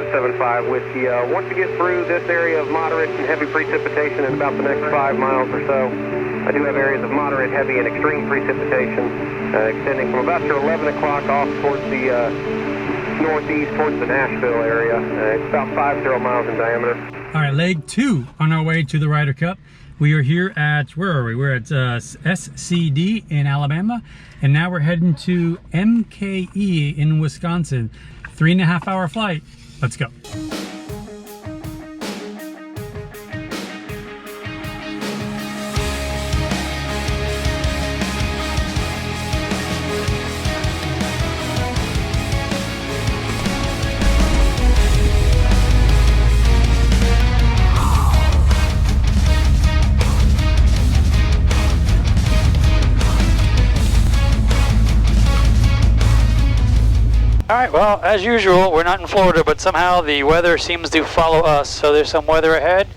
3175 Whiskey. Once you get through this area of moderate and heavy precipitation in about the next 5 miles or so, I do have areas of moderate, heavy, and extreme precipitation extending from about your 11 o'clock off towards the northeast, towards the Nashville area. It's about 50 miles in diameter. All right, leg 2 on our way to the Ryder Cup. We are here at, where are we? We're at SCD in Alabama, and now we're heading to MKE in Wisconsin. 3.5 hour flight. Let's go. Alright, well, as usual, we're not in Florida, but somehow the weather seems to follow us, so there's some weather ahead.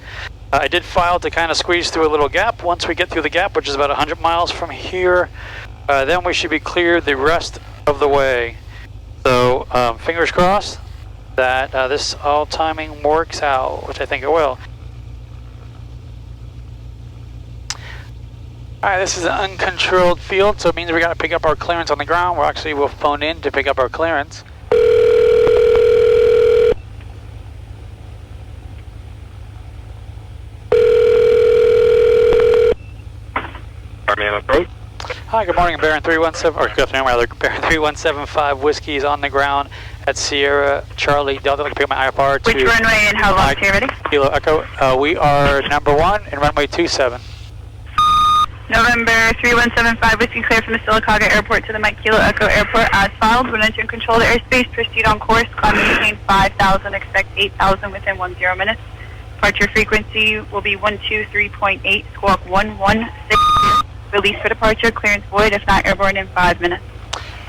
I did file to kind of squeeze through a little gap. Once we get through the gap, which is about 100 miles from here, then we should be clear the rest of the way. So, fingers crossed that this all timing works out, which I think it will. Alright, this is an uncontrolled field, so it means we got to pick up our clearance on the ground. We'll phone in to pick up our clearance. Approach. Hi, good morning, Baron 317, or good afternoon rather, Baron 3175 Whiskey is on the ground at Sierra Charlie Delta. I can pick up my IFR to... Which runway and how long? Here, ready? Kilo Echo. We are number 1 in runway 27. November 3175 Whiskey clear from the Sylacauga Airport to the Mike Kilo Echo Airport as filed. When entering control of the airspace, proceed on course. Climb maintain 5,000, expect 8,000 within 10 minutes. Departure frequency will be 123.8, squawk 116. Release for departure, clearance void, if not airborne in 5 minutes.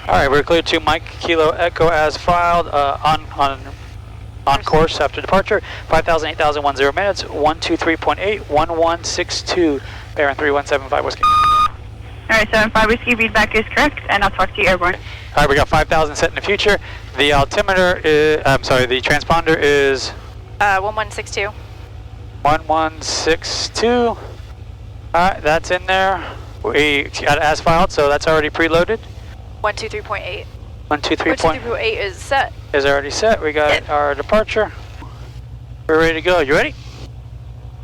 Alright, we're clear to Mike Kilo Echo as filed, on course after departure. 5,000, 8,000, 10 minutes, 123.8, 1162, Baron 3175 Whiskey. Alright, 75 Whiskey, feedback is correct, and I'll talk to you airborne. Alright, we got 5,000 set in the future. The altimeter is, the transponder is... 1162. 1162. Alright, that's in there. We got it as filed, so that's already preloaded. 123.8. 123.8 123.8 is set. is already set. We got our departure. We're ready to go. You ready?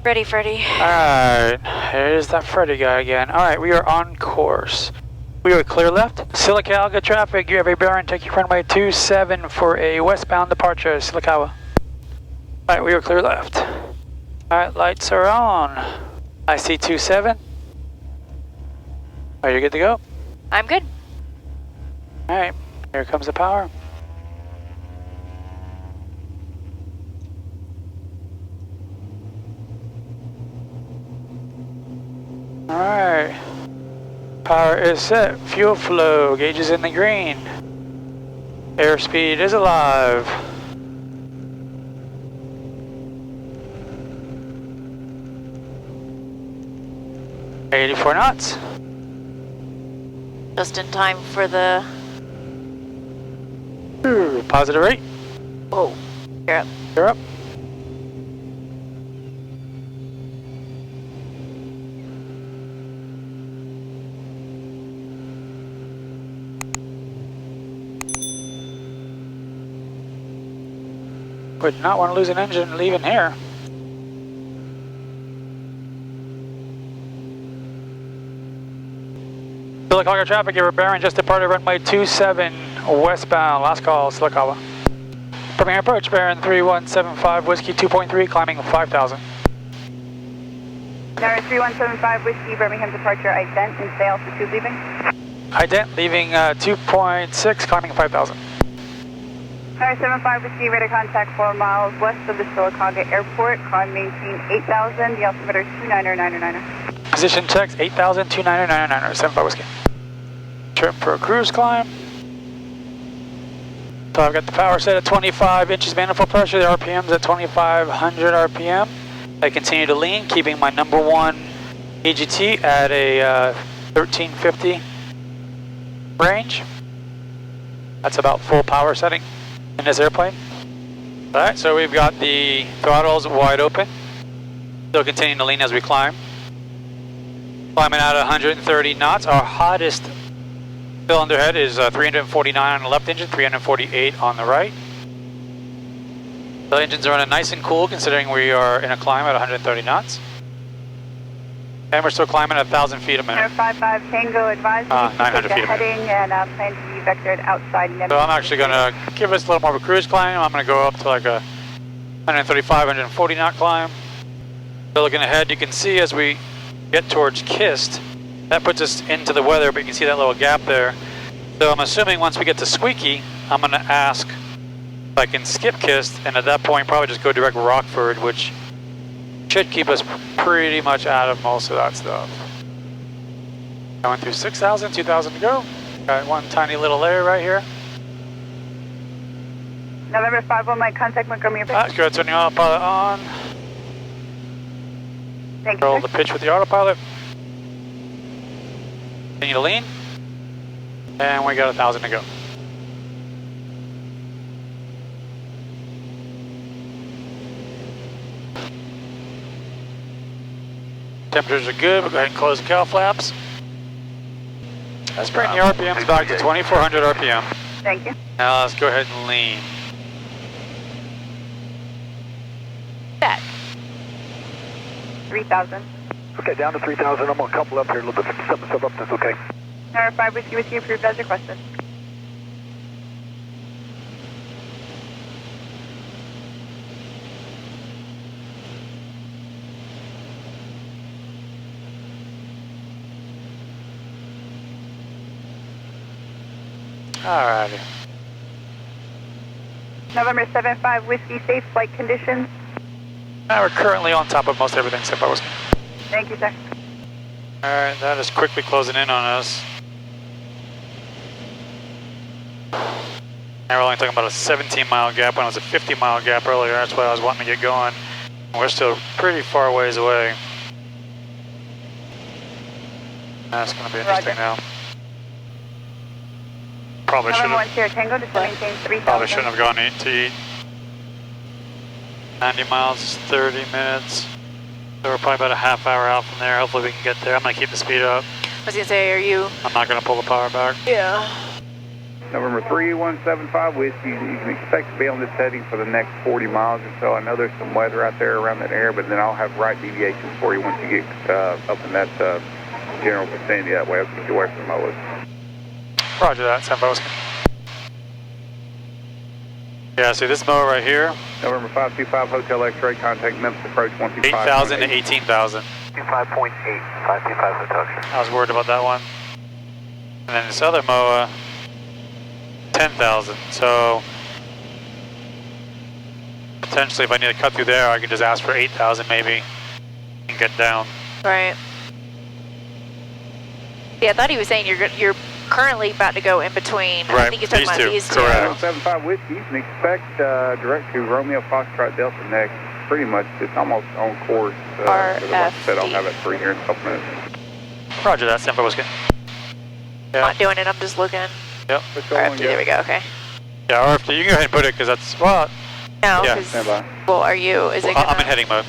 Ready, Freddy. Alright, here's that Freddy guy again. Alright, we are on course. We are clear left. Sylacauga traffic, you have a bearing, take your runway 27 for a westbound departure, Sylacauga. Alright, we are clear left. Alright, lights are on. I see 27. Are you good to go? I'm good. Alright, here comes the power. Alright. Power is set. Fuel flow. Gauge is in the green. Airspeed is alive. .84 knots. Just in time for the... Ooh, positive rate. Oh, you're up. You're up. Would not want to lose an engine leaving here. Sylacauga traffic, you were bearing just departed runway 27 westbound. Last call, Sylacauga. Premier approach, bearing 3175 Whiskey 2.3, climbing 5,000. Number 3175 Whiskey, Birmingham departure, ident and sail for 2 leaving. Ident leaving 2.6, climbing 5,000. Number 75 Whiskey, radar contact 4 miles west of the Sylacauga Airport, climb maintain 8,000, the altimeter 29099er. Position checks 8,000, 29099er, 75 Whiskey. Trim for a cruise climb. So I've got the power set at 25 inches manifold pressure, the RPM's at 2,500 RPM. I continue to lean, keeping my number 1 EGT at a 1350 range. That's about full power setting in this airplane. Alright, so we've got the throttles wide open. Still continuing to lean as we climb. Climbing at 130 knots. Our hottest cylinder head is 349 on the left engine, 348 on the right. The engines are running nice and cool considering we are in a climb at 130 knots. And we're still climbing at 1,000 feet a minute. 55 Tango advised 900 feet a minute. heading and plan to be vectored outside Nebula. So I'm actually going to give us a little more of a cruise climb. I'm going to go up to like a 135, 140 knot climb. So looking ahead, you can see as we get towards Kist, that puts us into the weather, but you can see that little gap there. So I'm assuming once we get to Squeaky, I'm going to ask if I can skip Kist, and at that point probably just go direct Rockford, which should keep us pretty much out of most of that stuff. Going through 6,000, 2,000 to go. Got one tiny little layer right here. November 5-1, my contact Montgomery. Let's go turn the autopilot on. Thank you, Roll sir. the pitch with the autopilot. Continue to lean. And we got 1,000 to go. Temperatures are good. We'll go ahead and close the cowl flaps. Let's bring the RPMs back to 2,400 RPM. Thank you. Now let's go ahead and lean. Back. 3,000. Okay, down to 3,000. I'm going to couple up here a little bit. Set myself up. That's okay. November 5 with you approved as requested. Alrighty. November 7-5 Whiskey, safe flight conditions. Now we're currently on top of most everything except for whiskey. Thank you, sir. Alright, that is quickly closing in on us. Now we're only talking about a 17-mile gap when it was a 50-mile gap earlier. That's why I was wanting to get going. We're still pretty far ways away. That's going to be interesting now. Probably should November 1 have. Sierra Tango, just to maintain 3,000. Probably shouldn't have gone to eat. 90 miles is 30 minutes. So we're probably about a half hour out from there. Hopefully we can get there. I'm going to keep the speed up. I was gonna say, are you? I'm not going to pull the power back. Yeah. November 3175 Whiskey, you can expect to be on this heading for the next 40 miles or so. I know there's some weather out there around that area, but then I'll have right deviations for you once you get up in that general vicinity. That way I'll keep you away from mowers. Roger that, San Bose. Yeah, see this mower right here, November 525 Hotel X-Ray, contact Memphis approach 125. 8,000 to 18,000. 25.8, 525 Hotel X-ray. I was worried about that one. And then this other mower, 10,000. So potentially if I need to cut through there, I can just ask for 8,000 maybe and get down. Right. Yeah, I thought he was saying you're currently about to go in between. Right, I think he's talking these about two, these two. correct. 75 Whiskey, you can expect direct to Romeo Foxtrot Delta next. Pretty much, it's almost on course. Like I said, I'll have it for you here in a couple minutes. Roger that, San Bose. Yeah. Not doing it, I'm just looking. Yep. RFD, there we go, okay. Yeah, RFD, you can go ahead and put it because that's, well, No, Yeah. 'cause- Stand by. well, are you? Is it gonna? I'm in heading mode.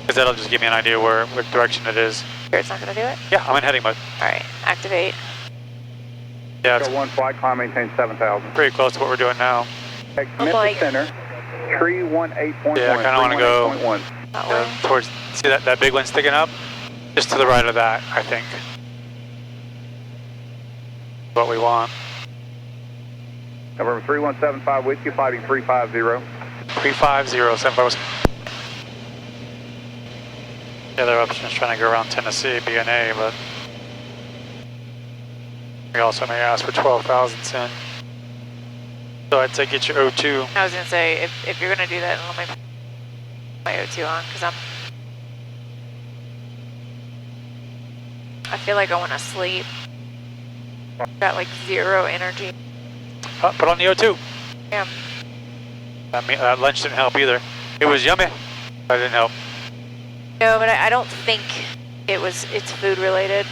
Because that'll just give me an idea what direction it is. Sure, it's not gonna do it. Yeah, I'm in heading mode. All right, activate. Yeah, it's Got one flight, climb, maintain 7,000. pretty close to what we're doing now. Memphis like- Center, tree 18.1. Yeah, I kinda wanna go- 318.1. That way. Towards, see that big one sticking up? Just to the right of that, I think. What we want. November 3175 Whiskey, flighting 350. 350, San Bose. The other option is trying to go around Tennessee, BNA, but we also may ask for 12,000 in. So I'd say get your O2. I was gonna say if you're gonna do that, let me put my O2 on because I feel like I want to sleep. Got like 0 energy. Oh, put on the O2. Yeah. That lunch didn't help either. It was yummy. That didn't help. No, but I don't think it's food related.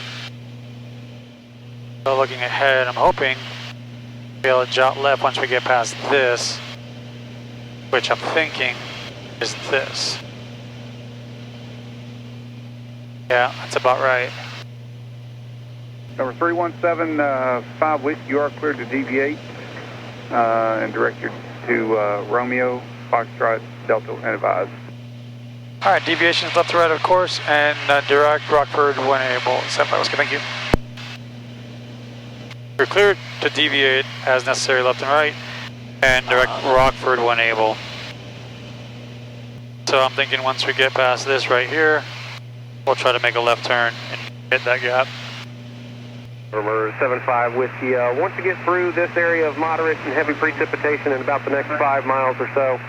So looking ahead, I'm hoping to be able to jot left once we get past this. which I'm thinking is this. Yeah, that's about right. Number 3175 Whiskey, you are cleared to deviate and direct you to Romeo, Foxtrot, Delta, and advise. All right, deviation is left to right, of course, and direct Rockford when able. 75 Whiskey, thank you. You're cleared to deviate as necessary left and right, and direct Rockford when able. So I'm thinking once we get past this right here, we'll try to make a left turn and hit that gap. November 75 Whiskey, once you get through this area of moderate and heavy precipitation in about the next 5 miles or so,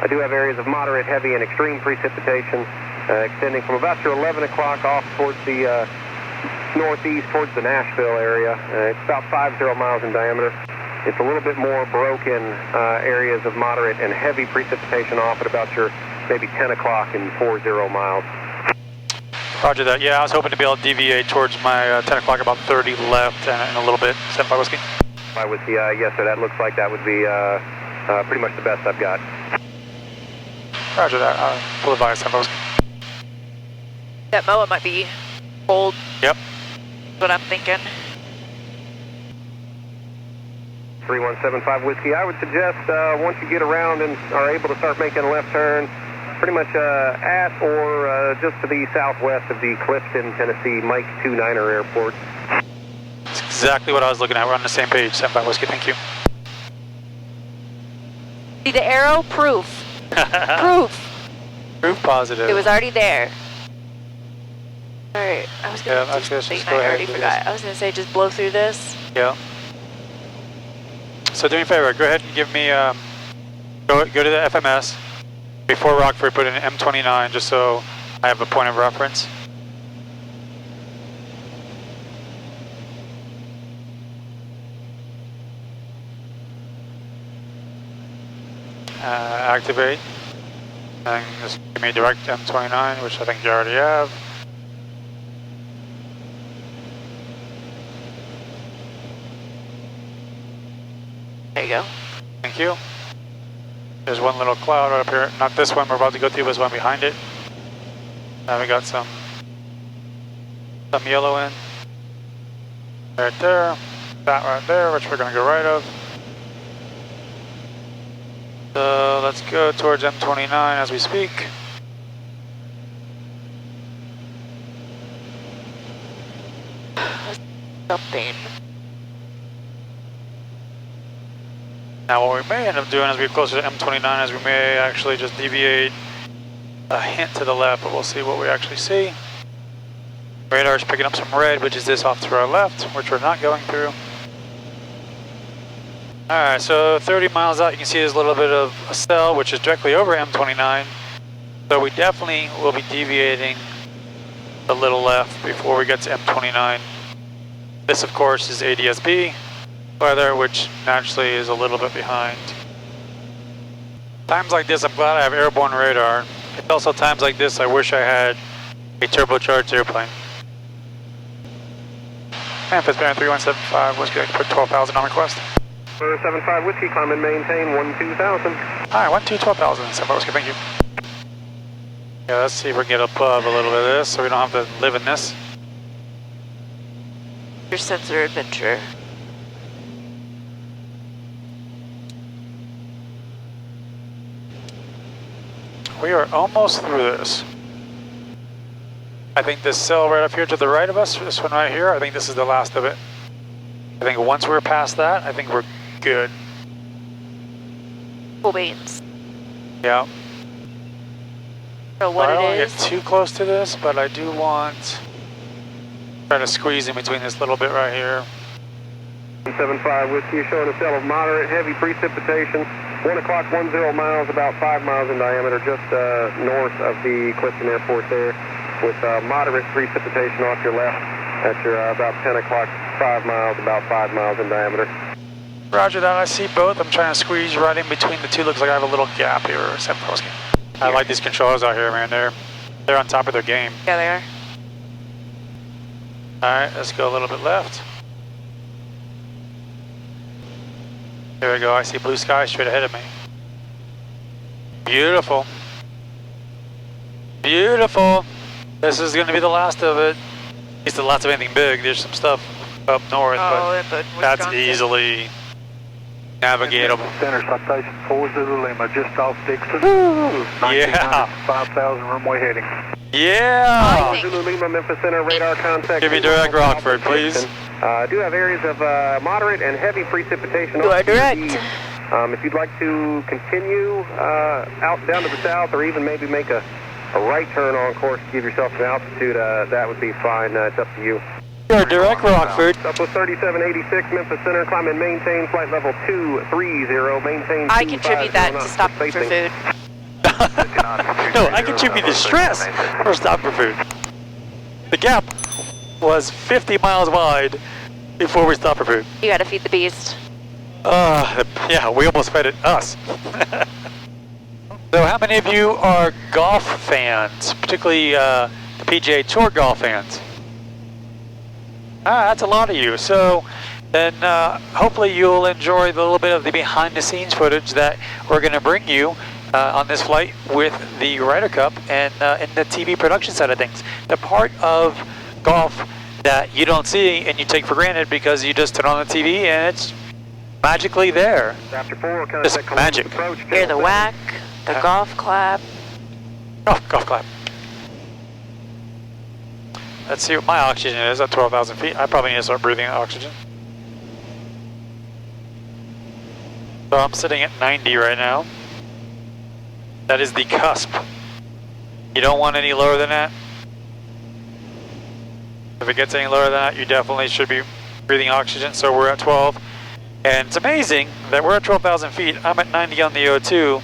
I do have areas of moderate, heavy, and extreme precipitation extending from about your 11 o'clock off towards the northeast, towards the Nashville area. It's about 50 miles in diameter. It's a little bit more broken areas of moderate and heavy precipitation off at about your maybe 10 o'clock and 40 miles. Roger that. Yeah, I was hoping to be able to deviate towards my 10 o'clock, about 30 left and a little bit. 75 Whiskey. I would see, yes, sir. That looks like that would be pretty much the best I've got. Roger that. Full advice, 75 Whiskey. That moa might be cold. Yep. That's what I'm thinking. 3175 Whiskey, I would suggest once you get around and are able to start making a left turn, pretty much at or just to the southwest of the Clifton, Tennessee Mike 29er Airport. That's exactly what I was looking at. We're on the same page. 75 Whiskey, thank you. See the arrow? Proof. Proof. Proof positive. It was already there. Alright, I was gonna Yeah, do something just and go I ahead already and do forgot. this. I was gonna say just blow through this. Yeah. So do me a favor, go ahead and give me, go to the FMS. Before Rockford, put in M29 just so I have a point of reference. Activate. And just give me direct M29, which I think you already have. There you go. Thank you. There's one little cloud right up here. Not this one we're about to go through, but this one behind it. Now we got some yellow in. Right there. That right there, which we're going to go right of. So let's go towards M29 as we speak. Something. Now what we may end up doing as we get closer to M29 is we may actually just deviate a hint to the left, but we'll see what we actually see. Radar is picking up some red, which is this off to our left, which we're not going through. Alright, so 30 miles out you can see there's a little bit of a cell, which is directly over M29. So we definitely will be deviating a little left before we get to M29. This of course is ADS-B weather, which naturally is a little bit behind. Times like this I'm glad I have airborne radar. It's also times like this I wish I had a turbocharged airplane. And Fitzpatrick 3175 Whiskey, I can put 12,000 on request. 75 Whiskey, climb and maintain 12,000. Alright, 12,000, 75 Whiskey, thank you. Yeah, let's see if we can get above a little bit of this so we don't have to live in this. Your sensor adventure. We are almost through this. I think this cell right up here to the right of us, this one right here, I think this is the last of it. I think once we're past that, I think we're good. Cool beans. Yeah. So what I don't it want to is. get too close to this, but I do want try to squeeze in between this little bit right here. 75 Whiskey, showing a cell of moderate, heavy precipitation. 1 o'clock, 10 miles, about 5 miles in diameter, just north of the Clifton Airport there, with moderate precipitation off your left at your about 10 o'clock, 5 miles, about 5 miles in diameter. Roger that, I see both. I'm trying to squeeze right in between the two. Looks like I have a little gap here. I like these controllers out here, man. They're on top of their game. Yeah, they are. Alright, let's go a little bit left. There we go, I see blue sky straight ahead of me. Beautiful. Beautiful. This is going to be the last of it. At least the last of anything big. There's some stuff up north, but that's easily navigatable. Center citation 40 Lima, just off Dixon. Yeah. 5,000 runway heading. Yeah. Zulu Lima, Memphis Center, radar contact. Give me direct Rockford, please. Do have areas of moderate and heavy precipitation. You are direct. If you'd like to continue out down to the south, or even maybe make a right turn on course to give yourself some altitude, that would be fine. It's up to you. You're direct Rockford. Southwest 3786, Memphis Center, climb and maintain flight level 230, maintain. I contribute that to stop for food. No, I contribute the stress for stop for food. The gap was 50 miles wide before we stopped for food. You gotta feed the beast. Yeah, we almost fed it us. So how many of you are golf fans, particularly the PGA Tour golf fans? That's a lot of you. So then hopefully you'll enjoy the little bit of the behind the scenes footage that we're going to bring you on this flight with the Ryder Cup and in the TV production side of things. The part of golf that you don't see and you take for granted because you just turn on the TV and it's magically there. After 4, Just magic. Hear the whack, the golf clap. Oh, golf clap. Let's see what my oxygen is at 12,000 feet. I probably need to start breathing oxygen. So I'm sitting at 90 right now. That is the cusp. You don't want any lower than that. If it gets any lower than that, you definitely should be breathing oxygen. So we're at 12. And it's amazing that we're at 12,000 feet. I'm at 90 on the O2.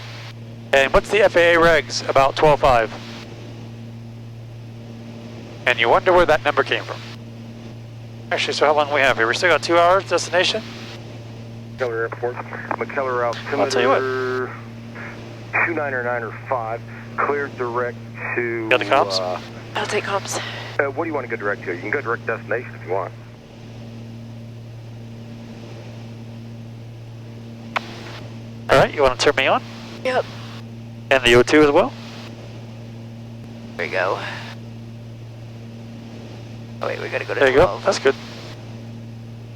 And what's the FAA regs? About 12.5. And you wonder where that number came from. Actually, so how long do we have here? We still got 2 hours destination? McKellar Airport. McKellar altimeter. I'll tell you what. 29905. Cleared direct to. Got the comms? I'll take comms. What do you want to go direct to? You can go direct destination if you want. Alright, you want to turn me on? Yep. And the O2 as well? There you go. Oh wait, we gotta go to There you 12. go, that's good.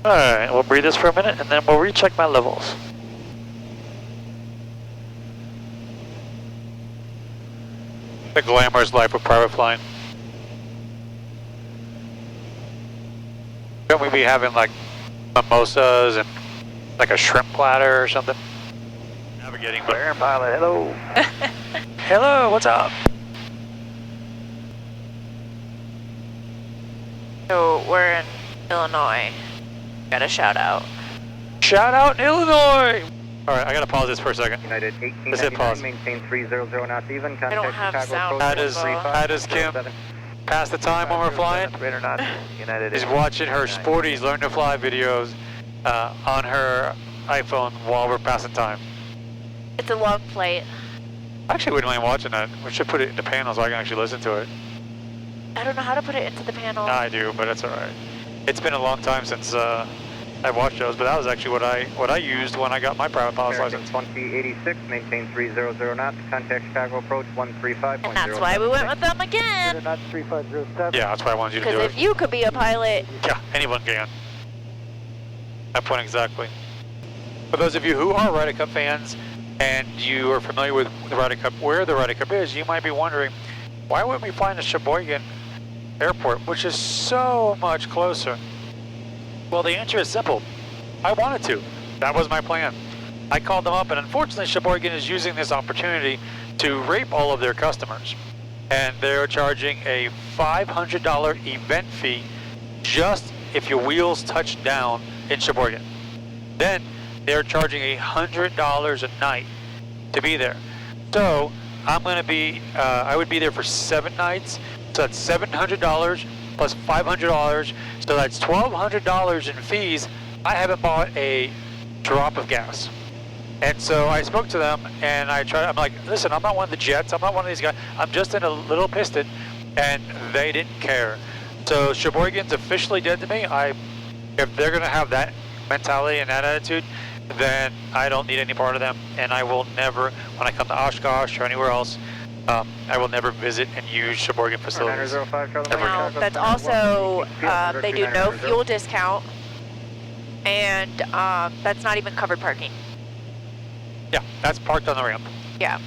Alright, we'll breathe this for a minute and then we'll recheck my levels. The glamorous life of private flying. Shouldn't we be having like mimosas and like a shrimp platter or something? Navigating, but Air pilot, hello. hello, what's up? So we're in Illinois. Got a shout out. Shout out in Illinois! Alright, I gotta pause this for a second. United Let's hit pause. 1899, maintain 300 knots even. I don't have sound. How does Kim pass the time when we're flying? Is watching her Sporties Learn to Fly videos on her iPhone while we're passing time. It's a long flight. I actually wouldn't mind watching that. We should put it in the panel so I can actually listen to it. I don't know how to put it into the panel. I do, but it's alright. It's been a long time since I've watched those, but that was actually what I used when I got my private pilot's license. 2086, maintain 300 knots, contact Chicago approach 135.0. And that's why we went with them again. Knots 3507. Yeah, that's why I wanted you to do Because it. if you could be a pilot, Yeah, anyone can. That point exactly. For those of you who are Ryder Cup fans and you are familiar with the Ryder Cup, where the Ryder Cup is, you might be wondering, why wouldn't we fly to Sheboygan Airport, which is so much closer? Well, the answer is simple. I wanted to. That was my plan. I called them up, and unfortunately, Sheboygan is using this opportunity to rape all of their customers. And they're charging a $500 event fee just if your wheels touch down in Sheboygan. Then they're charging $100 a night to be there. So I'm going to be, I would be there for 7 nights. So that's $700 plus $500. So that's $1,200 in fees. I haven't bought a drop of gas. And so I spoke to them and I'm like, listen, I'm not one of the jets. I'm not one of these guys. I'm just in a little piston. And they didn't care. So Sheboygan's officially dead to me. If they're going to have that mentality and that attitude, then I don't need any part of them, and I will never, when I come to Oshkosh or anywhere else, I will never visit and use Sheboygan facilities. No, that's also, they do no fuel discount, and that's not even covered parking. Yeah, that's parked on the ramp. Yeah.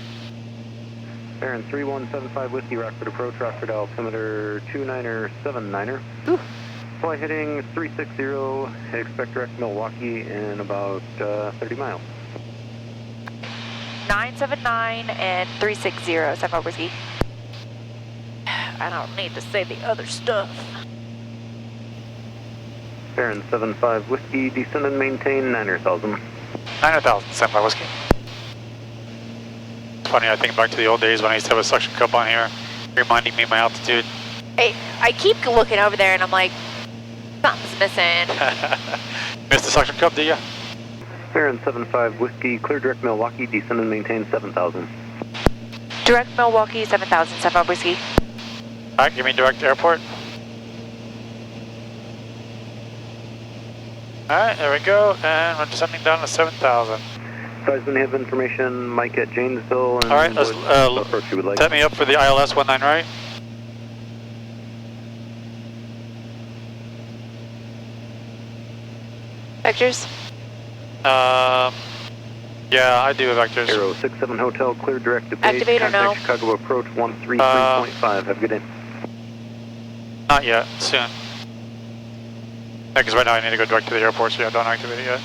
Baron 3175 Whiskey, Rockford approach, Rockford altimeter 2979er. Flight heading 360, expect direct Milwaukee in about 30 miles. 979 and 360, 75 Whiskey. I don't need to say the other stuff. Baron 75 Whiskey, descend and maintain 9,000. 9,000, 75 Whiskey. It's funny, I think back to the old days when I used to have a suction cup on here, reminding me of my altitude. Hey, I keep looking over there and I'm like, something's missing. Missed the suction cup, do you? Baron 75 Whiskey, clear direct Milwaukee, descend and maintain 7,000. Direct Milwaukee, 7,000, 75 Whiskey. Alright, give me direct airport. Alright, there we go, and we're descending down to 7,000. Advisement have information, Mike at Janesville. And alright, let's approach you would like. set me up for the ILS 19 right. Vectors? Yeah, I do vectors. Aero 67 Hotel, clear direct to base. Activate or no? Chicago approach 133.5. Have a good day. Not yet, soon. Yeah, because right now I need to go direct to the airport, so yeah, don't activate it yet.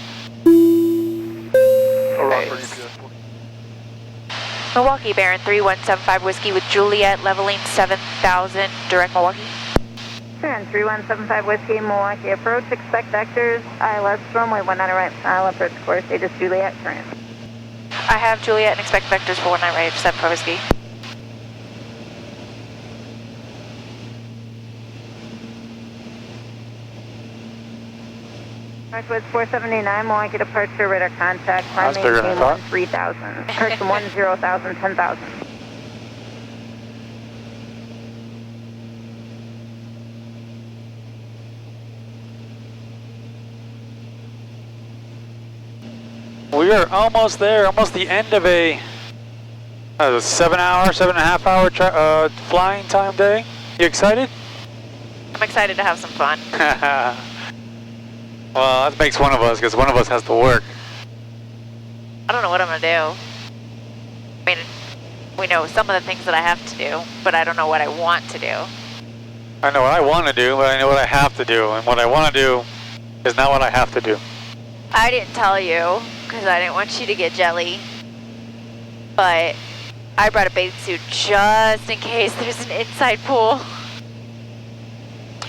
Milwaukee, Baron 3175 Whiskey with Juliet, leveling 7,000, direct Milwaukee. Baron 3175 Whiskey, Milwaukee approach, expect vectors, ILS runway 19 right, I'll approach course, Aegis Juliet, current. I have Juliet and expect vectors for 19 right, 75 Whiskey. Northwest 479, Milwaukee departure, radar contact, climb That's bigger than I thought. 3000, correction 10,000, 10,000. We are almost there, almost the end of a 7.5 hour flying time day. You excited? I'm excited to have some fun. Well, that makes one of us, because one of us has to work. I don't know what I'm going to do. I mean, we know some of the things that I have to do, but I don't know what I want to do. I know what I want to do, but I know what I have to do. And what I want to do is not what I have to do. I didn't tell you, because I didn't want you to get jelly. But I brought a bathing suit just in case there's an inside pool.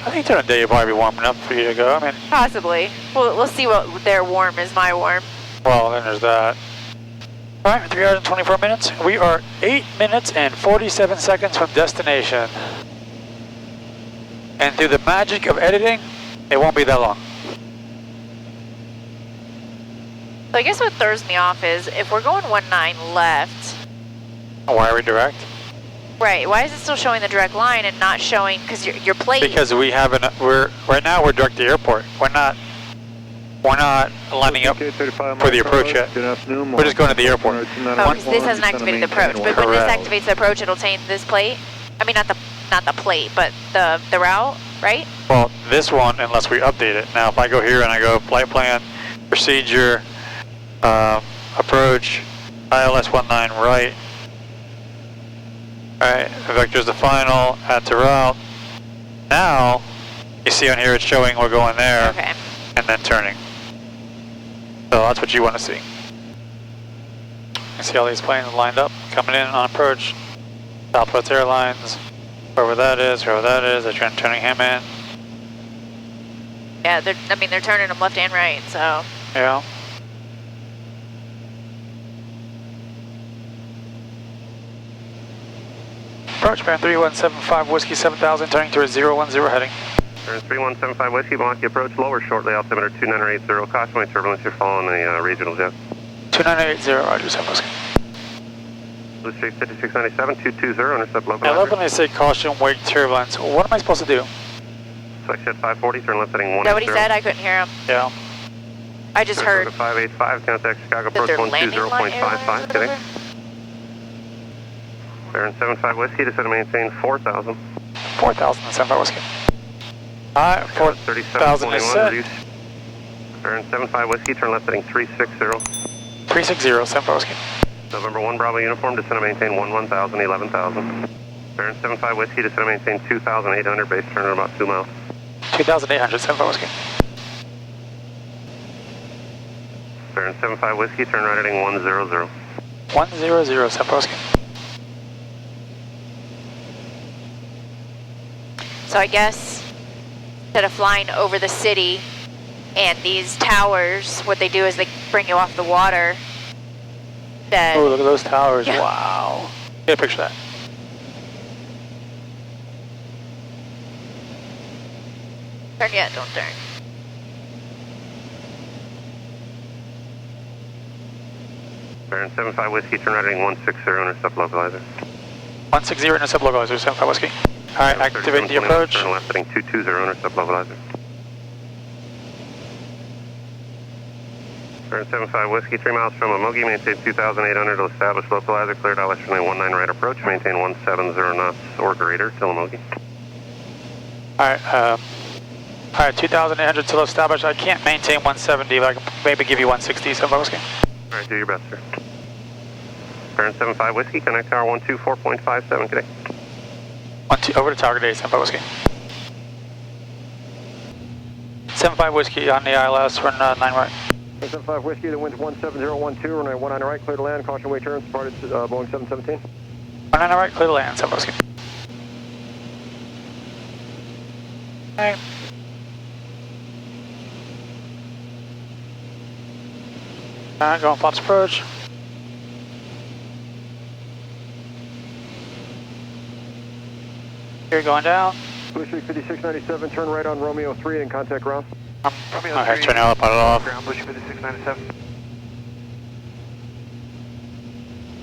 I think during the day you'll probably be warm enough for you to go. I mean, Possibly. We'll see what their warm is my warm. well, then there's that. All right, 3 hours and 24 minutes. We are 8 minutes and 47 seconds from destination. And through the magic of editing, it won't be that long. So I guess what throws me off is if we're going 19 left, Why are we direct? right? Why is it still showing the direct line and not showing because your plate? Because we have right now we're direct to the airport. We're not lining up for the approach yet. We're just going to the airport. Oh, because this hasn't activated the approach. But when this activates the approach, it'll change this plate. I mean, not the plate, but the route, right? Well, this one, unless we update it. Now, if I go here and I go flight plan, procedure, approach, ILS 19 right. Alright, vector's the final, add to route. Now, you see on here it's showing we're going there. Okay. And then turning. So that's what you want to see. You see all these planes lined up, coming in on approach. Southwest Airlines, whoever that is, they're turning him in. Yeah, they're turning them left and right, so. Yeah. Approach band 3175 Whiskey 7000, turning to a 010 heading. 3175 Whiskey, Milwaukee approach lower shortly, altimeter 2980, caution turbulence, you're following a regional jet. 2980, Roger, 7 Whiskey. Blue Street 5697, 220, intercept local. I love when they say caution, wake, turbulence. What am I supposed to do? Select jet 540, turn left heading 180. Is that what he said? I couldn't hear him. Yeah. I just heard 585, contact Chicago that approach their landing line 120.55 today. Baron 75 Whiskey, descend and maintain 4,000. 4,000 and 75 Whiskey. Alright, 4,000 is set. Baron 75 Whiskey, turn left heading 360. 360, 75 Whiskey. November 1 Bravo uniform, descend and maintain 11,000, 11,000. Baron 75 Whiskey, descend and maintain 2,800, base turn at about 2 miles. 2,800, 75 Whiskey. Baron 75 Whiskey, turn right heading 100. 100, 75 Whiskey. So I guess instead of flying over the city and these towers, what they do is they bring you off the water. Oh, look at those towers. Yeah. Wow. Get a picture of that. Turn yet, don't turn. Baron 75 Whiskey, turn right heading 160, intercept localizer. 160, intercept localizer, 75 Whiskey. Alright, activate the approach. Turn left heading 220, intercept localizer. Baron 75 Whiskey, 3 miles from Amogi, maintain 2,800 to establish localizer, cleared out Western 19 right approach, maintain 170 knots or greater till Amogi. Alright, 2,800 till established. I can't maintain 170, but I can maybe give you 160, 75 Whiskey. Alright, do your best, sir. Baron 75 Whiskey, connect tower 124.57 today. Over to Tower Day, 75 Whiskey. 75 Whiskey on the ILS, run 9 right. 75 Whiskey, the wind's 17012, runway 19 right, clear to land, caution wait turns, departed Boeing 717. 19 right, clear to land, 75 Whiskey. Okay. Alright, going Fox approach. Here, going down. Blue Streak 5697, turn right on Romeo 3 and contact ground. Okay, turn out, put it off. Ground, Blue Streak 5697.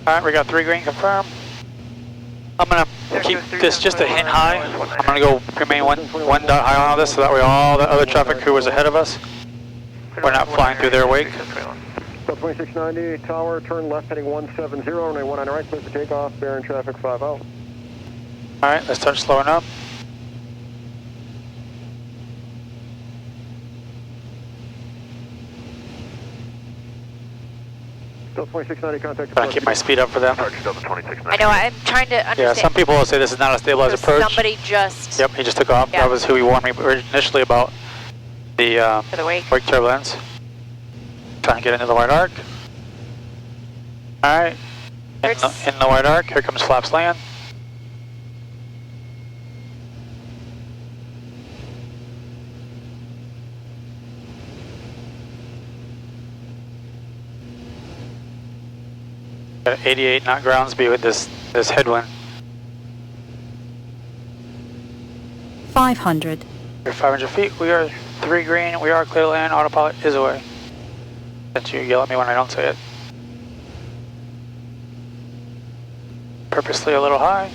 Alright, we got 3 green confirmed. I'm gonna keep this just a hint high. I'm gonna go remain one dot high on all this so that way all the other traffic crew is ahead of us. We're not flying through their wake. 2690, tower, turn left heading 170, runway 19 right, clear for takeoff, bearing traffic 50. Alright, let's start slowing up. Still 2690, contact. Trying to keep my speed up for them. I know, I'm trying to understand. Yeah, some people will say this is not a stabilized So approach. somebody just... Yep, he just took off. Yeah. That was who he warned me initially about the For the wake. wake turbulence. Trying to get into the white arc. Alright. In the white arc, here comes flaps land. Got 88 knot ground speed with this headwind. 500. We're 500 feet, we are 3 green, we are clear to land, autopilot is away. Since you yell at me when I don't say it. Purposely a little high.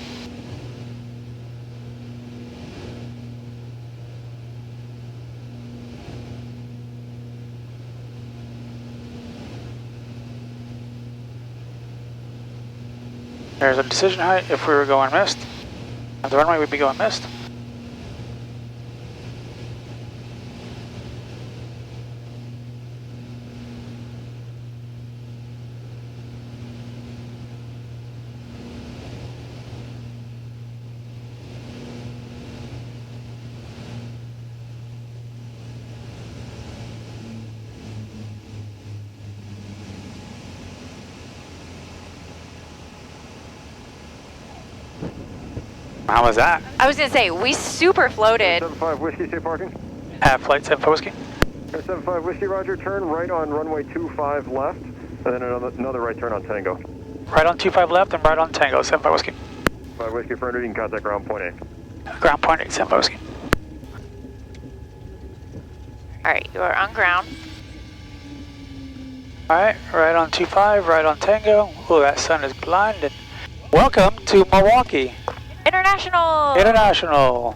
There's a decision height. If we were going missed, at the runway we'd be going missed. How was that? I was going to say, we super floated. 75 Whiskey, stay parking. Half flight 7 Whiskey. 75 Whiskey, roger, turn right on runway 25 left, and then another right turn on Tango. Right on 25 left and right on Tango, 7 Whiskey. 5 Whiskey, for you can contact ground point A. Ground point 8, 7 Whiskey. Alright, you are on ground. Alright, right on 25, right on Tango. Oh, that sun is blinding. Welcome to Milwaukee International! International.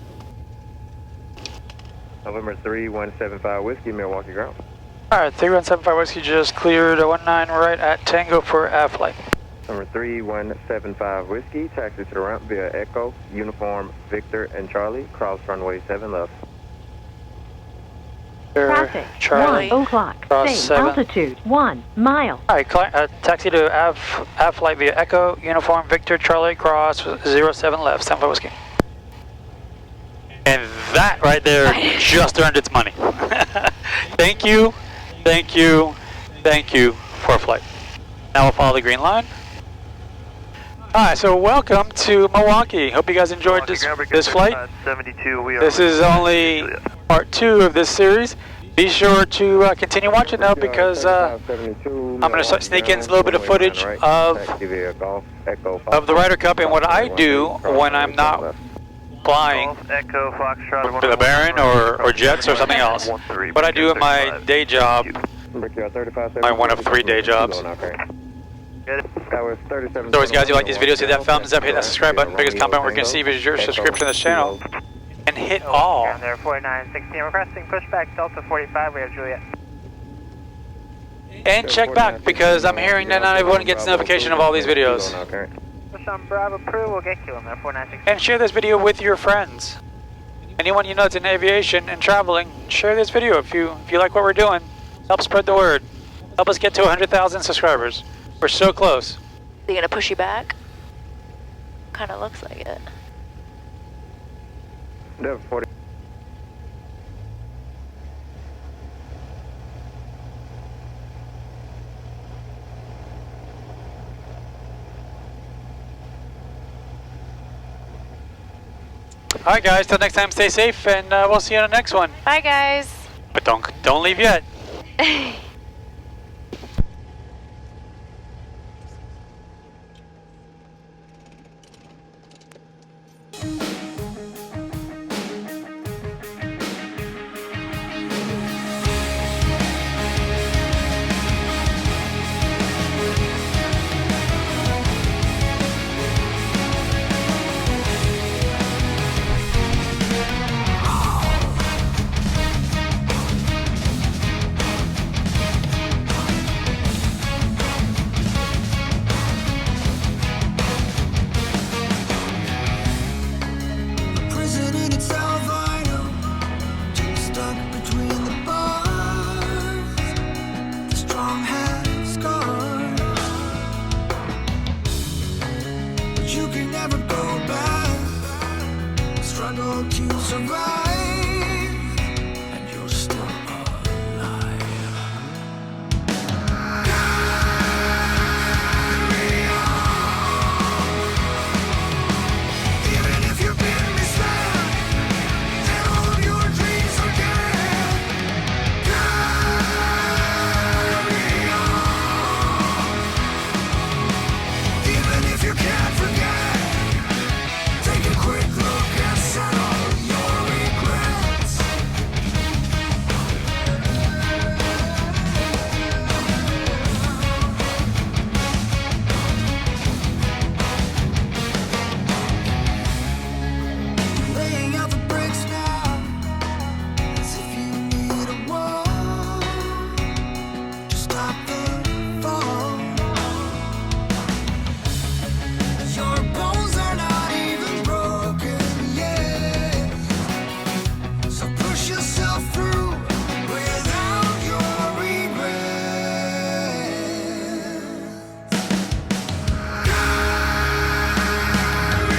November 3, 175 Whiskey, Milwaukee ground. Alright, 3175 Whiskey just cleared a 19 right at Tango for A flight. Number 3175 Whiskey, taxi to the ramp via Echo, Uniform, Victor, and Charlie, cross runway 7 left. Traffic, Charlie, 1 o'clock, cross same 7. altitude, 1 mile. Alright, taxi to A flight via Echo, Uniform, Victor, Charlie, cross 07 left, 75 Whiskey. And that right there just earned its money. Thank you, thank you, thank you for a flight. Now we'll follow the green line. Alright, so welcome to Milwaukee. Hope you guys enjoyed this flight. 72, we are This is only part 2 of this series. Be sure to continue watching now because I'm going to start sneak in a little bit of footage of the Ryder Cup and what I do when I'm not flying Echo Foxtrot for the Baron or jets or something else. What I do in my day job, my one of 3 day jobs. So always guys, you like these videos, hit that thumbs up, hit that subscribe button, biggest comment we're going to see is your subscription to this channel. And hit all. There, 4916, requesting pushback Delta 45, we have Juliet. And check back because I'm hearing that not everyone gets notification of all these videos. Push on Bravo Crew, we'll get you in there, 4916. And share this video with your friends. Anyone you know that's in aviation and traveling, share this video if you like what we're doing. Help spread the word. Help us get to 100,000 subscribers. We're so close. Are you gonna push you back? Kind of looks like it. Alright guys, till next time, stay safe and we'll see you on the next one. Bye, guys. But don't leave yet. You can never go back. Struggle to survive.